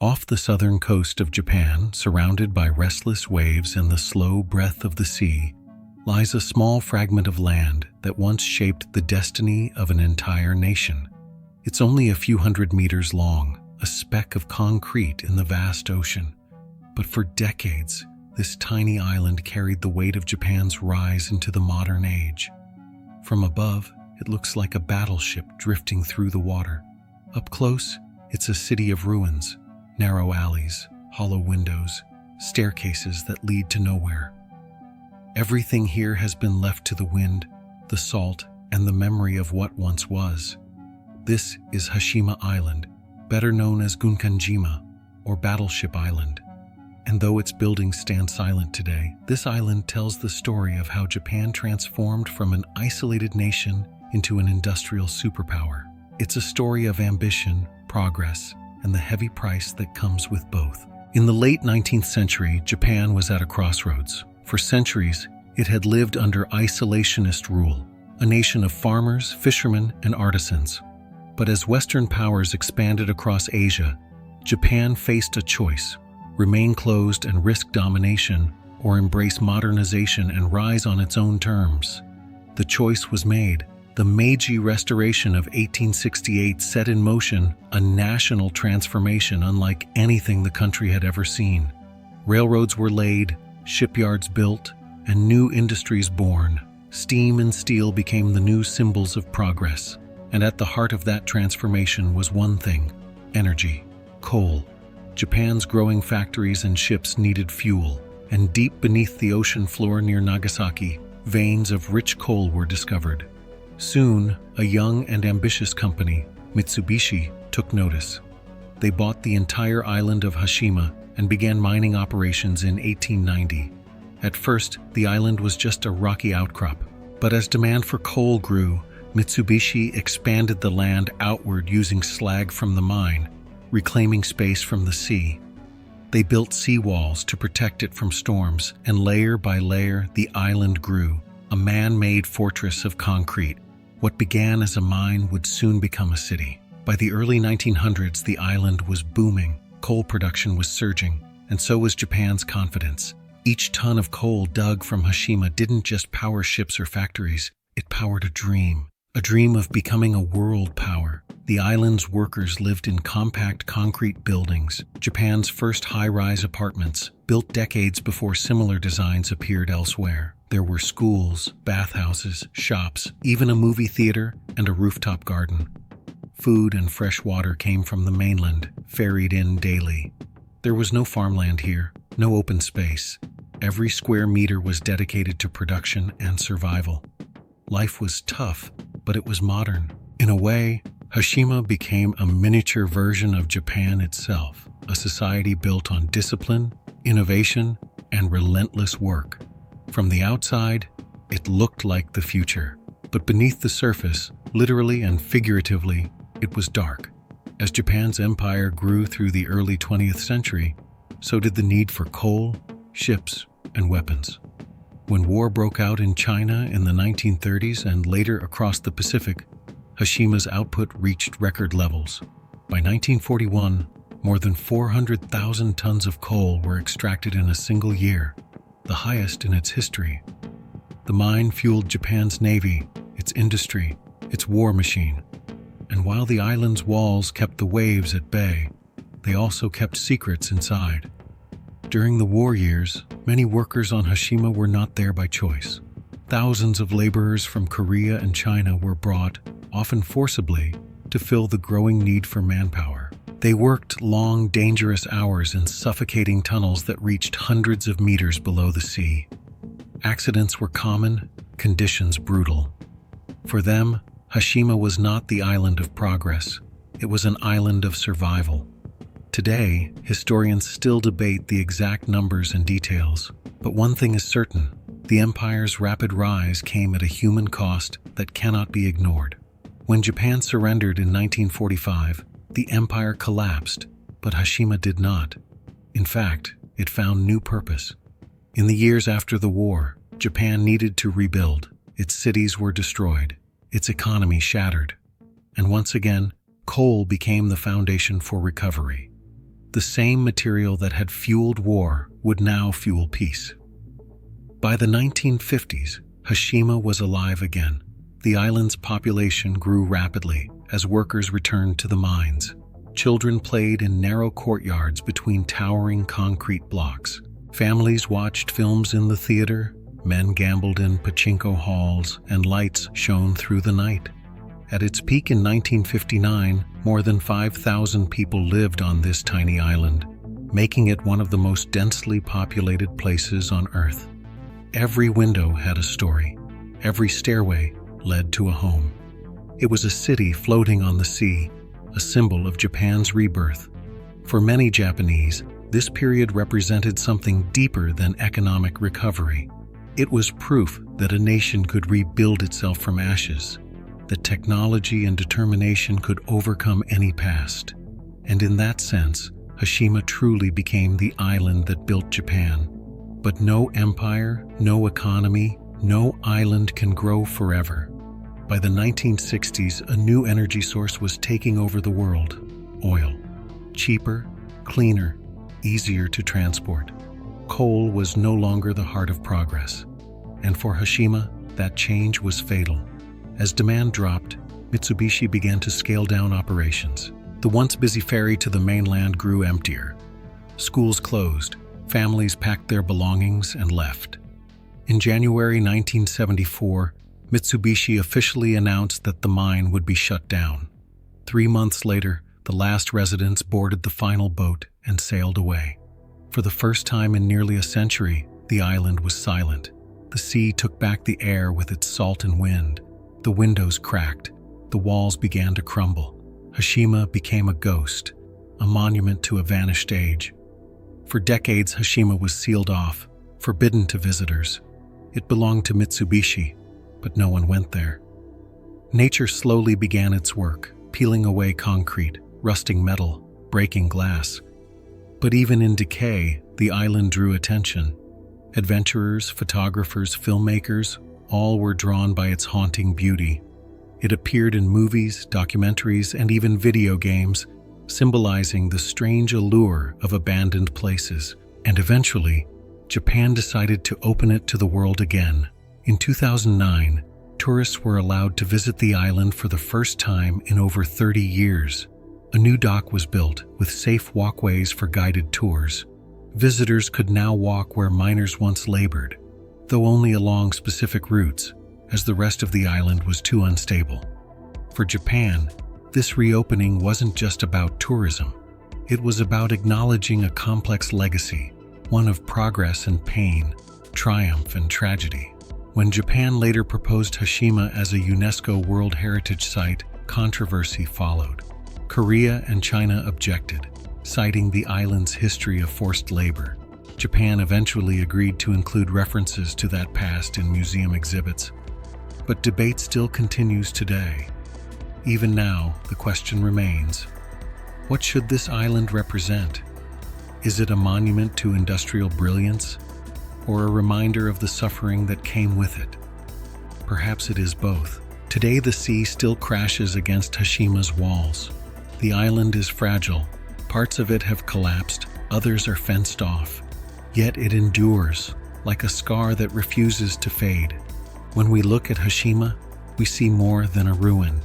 Off the southern coast of Japan, surrounded by restless waves and the slow breath of the sea, lies a small fragment of land that once shaped the destiny of an entire nation. It's only a few hundred meters long, a speck of concrete in the vast ocean. But for decades, this tiny island carried the weight of Japan's rise into the modern age. From above, it looks like a battleship drifting through the water. Up close, it's a city of ruins, narrow alleys, hollow windows, staircases that lead to nowhere. Everything here has been left to the wind, the salt, and the memory of what once was. This is Hashima Island, better known as Gunkanjima, or Battleship Island. And though its buildings stand silent today, this island tells the story of how Japan transformed from an isolated nation into an industrial superpower. It's a story of ambition, progress, and the heavy price that comes with both. In the late 19th century, Japan was at a crossroads. For centuries, it had lived under isolationist rule, a nation of farmers, fishermen, and artisans. But as Western powers expanded across Asia, Japan faced a choice: remain closed and risk domination, or embrace modernization and rise on its own terms. The choice was made. The Meiji Restoration of 1868 set in motion a national transformation unlike anything the country had ever seen. Railroads were laid, shipyards built, and new industries born. Steam and steel became the new symbols of progress. And at the heart of that transformation was one thing: energy, coal. Japan's growing factories and ships needed fuel, and deep beneath the ocean floor near Nagasaki, veins of rich coal were discovered. Soon, a young and ambitious company, Mitsubishi, took notice. They bought the entire island of Hashima and began mining operations in 1890. At first, the island was just a rocky outcrop, but as demand for coal grew, Mitsubishi expanded the land outward using slag from the mine, reclaiming space from the sea. They built seawalls to protect it from storms, and layer by layer, the island grew, a man-made fortress of concrete. What began as a mine would soon become a city. By the early 1900s, the island was booming, coal production was surging, and so was Japan's confidence. Each ton of coal dug from Hashima didn't just power ships or factories, it powered a dream of becoming a world power. The island's workers lived in compact concrete buildings, Japan's first high-rise apartments, built decades before similar designs appeared elsewhere. There were schools, bathhouses, shops, even a movie theater, and a rooftop garden. Food and fresh water came from the mainland, ferried in daily. There was no farmland here, no open space. Every square meter was dedicated to production and survival. Life was tough, but it was modern. In a way, Hashima became a miniature version of Japan itself, a society built on discipline, innovation, and relentless work. From the outside, it looked like the future, but beneath the surface, literally and figuratively, it was dark. As Japan's empire grew through the early 20th century, so did the need for coal, ships, and weapons. When war broke out in China in the 1930s and later across the Pacific, Hashima's output reached record levels. By 1941, more than 400,000 tons of coal were extracted in a single year, the highest in its history. The mine fueled Japan's navy, its industry, its war machine. And while the island's walls kept the waves at bay, they also kept secrets inside. During the war years, many workers on Hashima were not there by choice. Thousands of laborers from Korea and China were brought, often forcibly, to fill the growing need for manpower. They worked long, dangerous hours in suffocating tunnels that reached hundreds of meters below the sea. Accidents were common, conditions brutal. For them, Hashima was not the island of progress. It was an island of survival. Today, historians still debate the exact numbers and details, but one thing is certain: the empire's rapid rise came at a human cost that cannot be ignored. When Japan surrendered in 1945, the empire collapsed, but Hashima did not. In fact, it found new purpose. In the years after the war, Japan needed to rebuild. Its cities were destroyed, its economy shattered, and once again, coal became the foundation for recovery. The same material that had fueled war would now fuel peace. By the 1950s, Hashima was alive again. The island's population grew rapidly as workers returned to the mines. Children played in narrow courtyards between towering concrete blocks. Families watched films in the theater, men gambled in pachinko halls, and lights shone through the night. At its peak in 1959, more than 5,000 people lived on this tiny island, making it one of the most densely populated places on Earth. Every window had a story. Every stairway led to a home. It was a city floating on the sea, a symbol of Japan's rebirth. For many Japanese, this period represented something deeper than economic recovery. It was proof that a nation could rebuild itself from ashes, that technology and determination could overcome any past. And in that sense, Hashima truly became the island that built Japan. But no empire, no economy, no island can grow forever. By the 1960s, a new energy source was taking over the world: oil. Cheaper, cleaner, easier to transport. Coal was no longer the heart of progress. And for Hashima, that change was fatal. As demand dropped, Mitsubishi began to scale down operations. The once busy ferry to the mainland grew emptier. Schools closed, families packed their belongings and left. In January 1974, Mitsubishi officially announced that the mine would be shut down. 3 months later, the last residents boarded the final boat and sailed away. For the first time in nearly a century, the island was silent. The sea took back the air with its salt and wind. The windows cracked. The walls began to crumble. Hashima became a ghost, a monument to a vanished age. For decades, Hashima was sealed off, forbidden to visitors. It belonged to Mitsubishi, but no one went there. Nature slowly began its work, peeling away concrete, rusting metal, breaking glass. But even in decay, the island drew attention. Adventurers, photographers, filmmakers, all were drawn by its haunting beauty. It appeared in movies, documentaries, and even video games, symbolizing the strange allure of abandoned places. And eventually, Japan decided to open it to the world again. In 2009, tourists were allowed to visit the island for the first time in over 30 years. A new dock was built with safe walkways for guided tours. Visitors could now walk where miners once labored, though only along specific routes, as the rest of the island was too unstable. For Japan, this reopening wasn't just about tourism. It was about acknowledging a complex legacy, one of progress and pain, triumph and tragedy. When Japan later proposed Hashima as a UNESCO World Heritage Site, controversy followed. Korea and China objected, citing the island's history of forced labor. Japan eventually agreed to include references to that past in museum exhibits. But debate still continues today. Even now, the question remains: what should this island represent? Is it a monument to industrial brilliance, or a reminder of the suffering that came with it? Perhaps it is both. Today, the sea still crashes against Hashima's walls. The island is fragile. Parts of it have collapsed, others are fenced off. Yet it endures, like a scar that refuses to fade. When we look at Hashima, we see more than a ruin.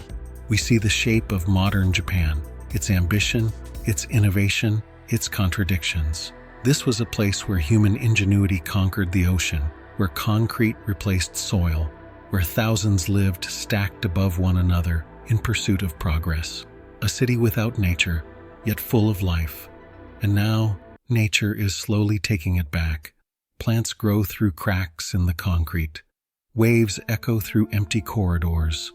We see the shape of modern Japan, its ambition, its innovation, its contradictions. This was a place where human ingenuity conquered the ocean, where concrete replaced soil, where thousands lived stacked above one another in pursuit of progress. A city without nature, yet full of life. And now, nature is slowly taking it back. Plants grow through cracks in the concrete. Waves echo through empty corridors.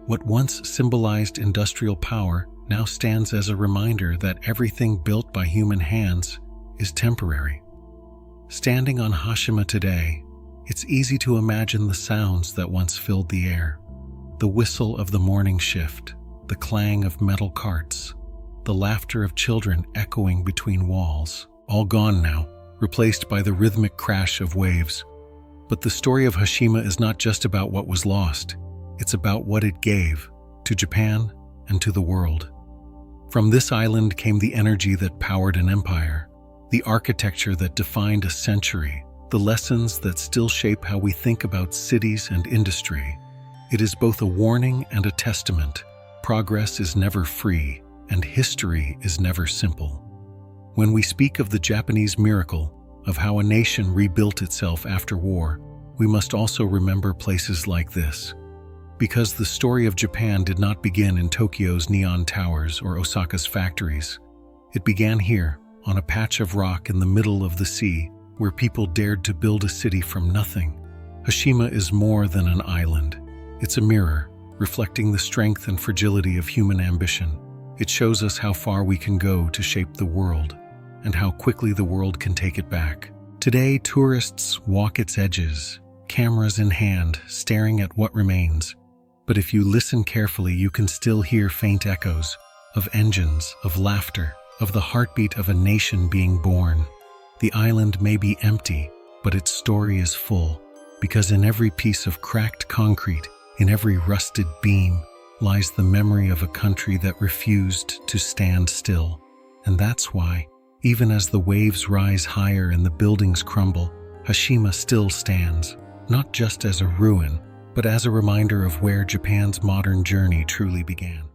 What once symbolized industrial power now stands as a reminder that everything built by human hands is temporary. Standing on Hashima today, it's easy to imagine the sounds that once filled the air. The whistle of the morning shift, the clang of metal carts, the laughter of children echoing between walls, all gone now, replaced by the rhythmic crash of waves. But the story of Hashima is not just about what was lost, it's about what it gave to Japan and to the world. From this island came the energy that powered an empire, the architecture that defined a century, the lessons that still shape how we think about cities and industry. It is both a warning and a testament. Progress is never free, and history is never simple. When we speak of the Japanese miracle, of how a nation rebuilt itself after war, we must also remember places like this. Because the story of Japan did not begin in Tokyo's neon towers or Osaka's factories. It began here, on a patch of rock in the middle of the sea, where people dared to build a city from nothing. Hashima is more than an island. It's a mirror, reflecting the strength and fragility of human ambition. It shows us how far we can go to shape the world, and how quickly the world can take it back. Today, tourists walk its edges, cameras in hand, staring at what remains. But if you listen carefully, you can still hear faint echoes of engines, of laughter, of the heartbeat of a nation being born. The island may be empty, but its story is full, because in every piece of cracked concrete, in every rusted beam, lies the memory of a country that refused to stand still. And that's why, even as the waves rise higher and the buildings crumble, Hashima still stands, not just as a ruin, but as a reminder of where Japan's modern journey truly began.